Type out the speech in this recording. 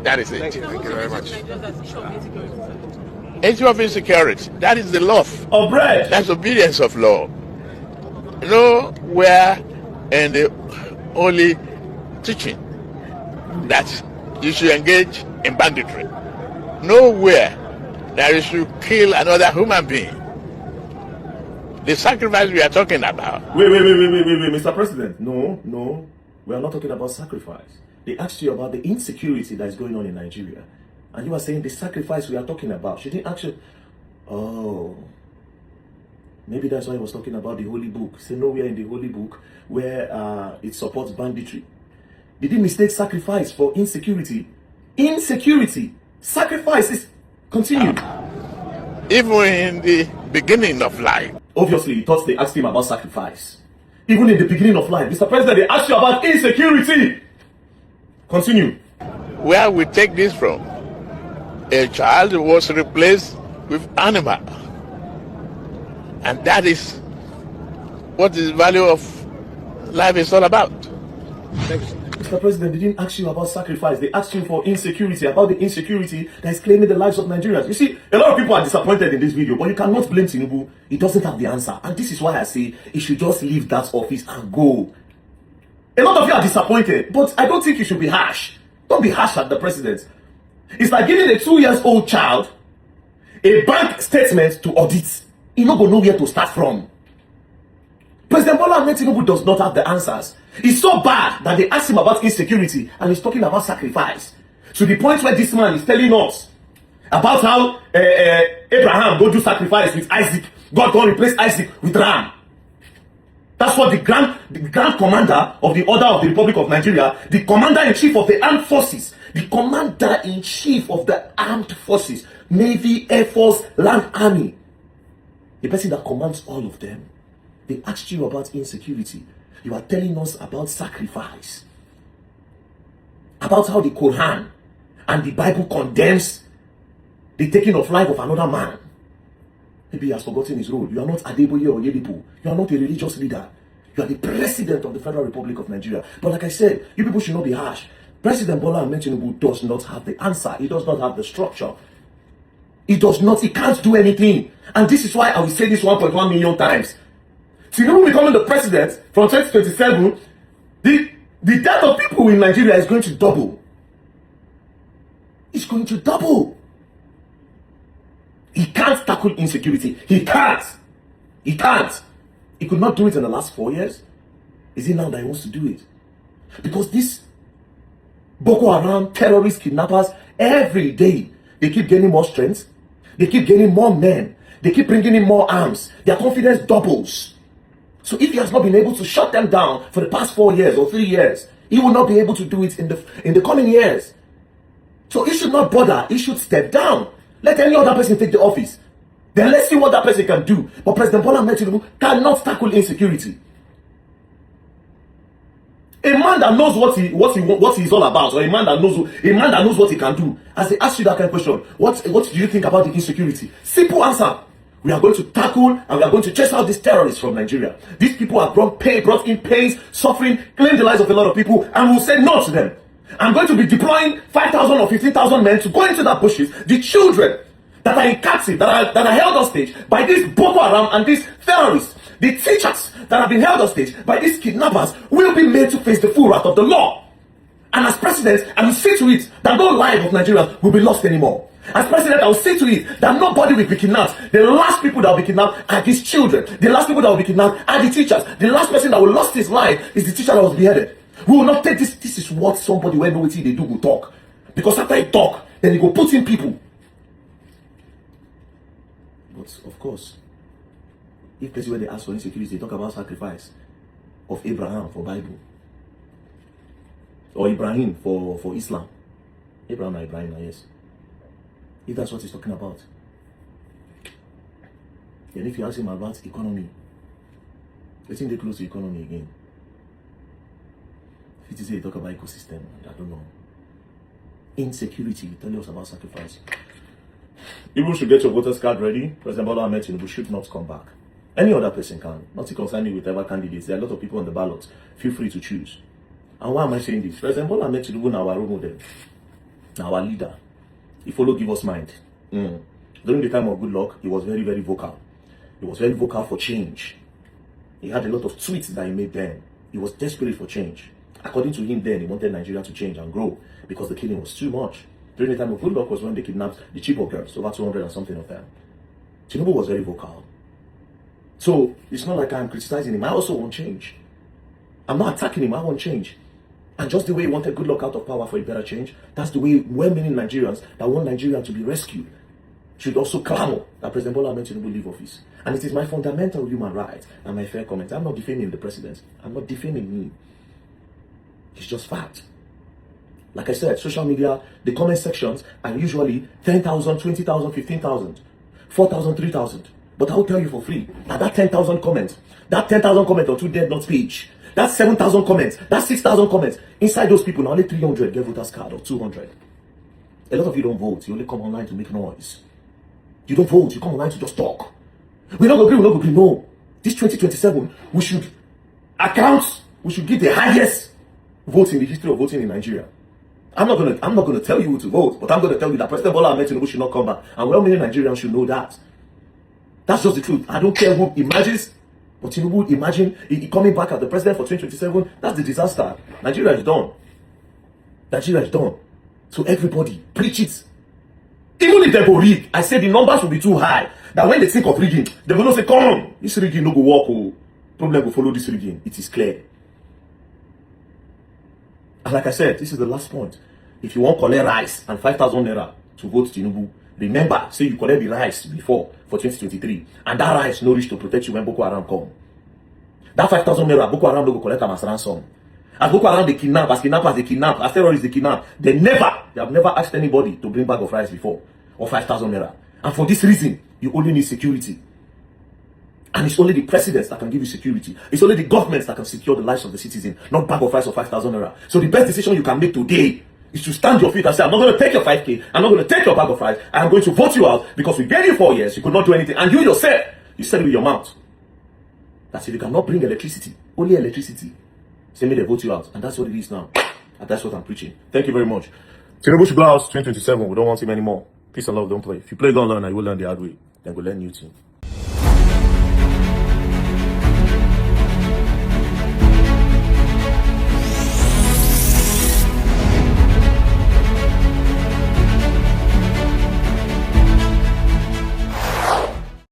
That is it. Thank you very much. Issue of insecurity. That is the law of bread. That's obedience of law. Nowhere in the holy teaching that you should engage in banditry. Nowhere that you should kill another human being. The sacrifice we are talking about. Wait, Mr. President. No. We are not talking about sacrifice. They asked you about the insecurity that is going on in Nigeria. And you are saying the sacrifice we are talking about. She didn't actually... Oh. Maybe that's why he was talking about the Holy Book. Say nowhere in the Holy Book where it supports banditry. Did he mistake sacrifice for insecurity? Insecurity. Sacrifice is continued. Even in the beginning of life. Obviously, he thought they asked him about sacrifice. Even in the beginning of life. Mr. President, they asked you about insecurity. Continue. Where we take this from? A child was replaced with animal. And that is what the value of life is all about. Mr. President, they didn't ask you about sacrifice. They asked you for insecurity, about the insecurity that is claiming the lives of Nigerians. You see, a lot of people are disappointed in this video, but you cannot blame Tinubu. He doesn't have the answer. And this is why I say he should just leave that office and go. A lot of you are disappointed, but I don't think you should be harsh. Don't be harsh at the president. It's like giving a 2-year-old child a bank statement to audit. He not going to know where to start from. President Bola Ahmed Tinubu does not have the answers. It's so bad that they asked him about insecurity and he's talking about sacrifice. To the point where this man is telling us about how Abraham go do sacrifice with Isaac. God going to replace Isaac with ram. That's what the grand commander of the Order of the Republic of Nigeria, the commander-in-chief of the armed forces, the commander-in-chief of the armed forces, Navy, Air Force, Land Army, the person that commands all of them, they asked you about insecurity. You are telling us about sacrifice. About how the Quran and the Bible condemns the taking of life of another man. Maybe he has forgotten his role. You are not Adeboye or Yedipo. You are not a religious leader. You are the president of the Federal Republic of Nigeria. But like I said, you people should not be harsh. President Bola Ahmed Tinubu does not have the answer. He does not have the structure. He can't do anything. And this is why I will say this 1.1 million times. Tinubu becoming the president from 2027, the death of people in Nigeria is going to double. It's going to double. He can't tackle insecurity. He can't. He could not do it in the last 4 years. Is it now that he wants to do it? Because these Boko Haram terrorist kidnappers, every day, they keep gaining more strength. They keep gaining more men. They keep bringing in more arms. Their confidence doubles. So if he has not been able to shut them down for the past 4 years or 3 years, he will not be able to do it in the coming years. So he should not bother. He should step down. Let any other person take the office. Then let's see what that person can do. But President Bola Ahmed Tinubu cannot tackle insecurity. A man that knows what he's all about, or a man that knows what he can do. As they ask you that kind of question, what do you think about the insecurity? Simple answer. We are going to tackle and we are going to chase out these terrorists from Nigeria. These people have brought in pain, suffering, claimed the lives of a lot of people, and we'll say no to them. I'm going to be deploying 5,000 or 15,000 men to go into the bushes. The children that are in captive, that are held hostage by these Boko Haram and these terrorists, the teachers that have been held hostage by these kidnappers will be made to face the full wrath of the law. And as president, I will see to it that no life of Nigerians will be lost anymore. As president, I will see to it that nobody will be kidnapped. The last people that will be kidnapped are these children. The last people that will be kidnapped are the teachers. The last person that will lost his life is the teacher that was beheaded. We will not take this. This is what somebody when know what they do will talk. Because after he talk, then he go put in people. But of course, if person when they ask for insecurity, they talk about sacrifice of Abraham for Bible. Or Ibrahim for Islam. Ibrahim, yes. If that's what he's talking about. Then if you ask him about economy, I think they close to economy again. If you say talk about ecosystem, I don't know. Insecurity, tell us about sacrifice. People should get your voters card ready. President Bola Ahmed Tinubu should not come back. Any other person can. Not to concern me with whatever candidates. There are a lot of people on the ballot. Feel free to choose. And why am I saying this? President Bola Ahmed Tinubu now our role model. Now our leader, he followed give us mind. During the time of good luck, he was very, very vocal. He was very vocal for change. He had a lot of tweets that he made then. He was desperate for change. According to him then, he wanted Nigeria to change and grow because the killing was too much. During the time of good luck was when they kidnapped the Chibok girls, over 200 and something of them. Tinubu was very vocal. So it's not like I'm criticizing him. I also want change. I'm not attacking him. I want change. And just the way he wanted good luck out of power for a better change, that's the way well-meaning Nigerians that want Nigeria to be rescued should also clamor that President Bola Ahmed Tinubu leave office. And it is my fundamental human right and my fair comment. I'm not defaming the president. I'm not defaming him. It's just fact. Like I said, social media, the comment sections are usually 10,000, 20,000, 15,000, 4,000, 3,000. But I'll tell you for free, that 10,000 comments, that 10,000 comments on 2 Dead Not Speech, that 7,000 comments, that 6,000 comments, inside those people, now only 300 get voters card or 200. A lot of you don't vote. You only come online to make noise. You don't vote. You come online to just talk. We're not going to agree. No. This 2027, we should give the highest vote in the history of voting in Nigeria. I'm not gonna tell you who to vote, but I'm gonna tell you that President Bola Ahmed Tinubu should not come back. And well-meaning Nigerians should know that. That's just the truth. I don't care who imagines, but Tinubu imagine he coming back as the president for 2027. That's the disaster. Nigeria is done. Nigeria is done. So everybody preach it. Even if they go rig, I say the numbers will be too high. That when they think of rigging, they will not say, come, this rigging no go work. Oh. Problem will follow this rigging. It is clear. And like I said, this is the last point. If you want collect rice and 5,000 naira to vote Tinubu, remember, say you collect the rice before for 2023, and that rice no reach to protect you when Boko Haram come. That 5,000 naira, Boko Haram no go collect them as ransom. As Boko Haram they kidnap, as kidnappers they kidnap, as terrorists they kidnap, they have never asked anybody to bring bag of rice before, or 5,000 naira. And for this reason, you only need security. And it's only the presidents that can give you security. It's only the governments that can secure the lives of the citizen, not bag of rice of 5,000 naira. So the best decision you can make today is to stand your feet and say, I'm not going to take your 5K, I'm not going to take your bag of rice, I'm going to vote you out because we gave you 4 years, you could not do anything. And you yourself, you said it with your mouth. That's if you cannot bring electricity, only electricity, say me they vote you out. And that's what it is now. And that's what I'm preaching. Thank you very much. Tinubu should go out 2027. We don't want him anymore. Peace and love, don't play. If you play, don't learn, and you will learn the hard way. Then go learn new thing.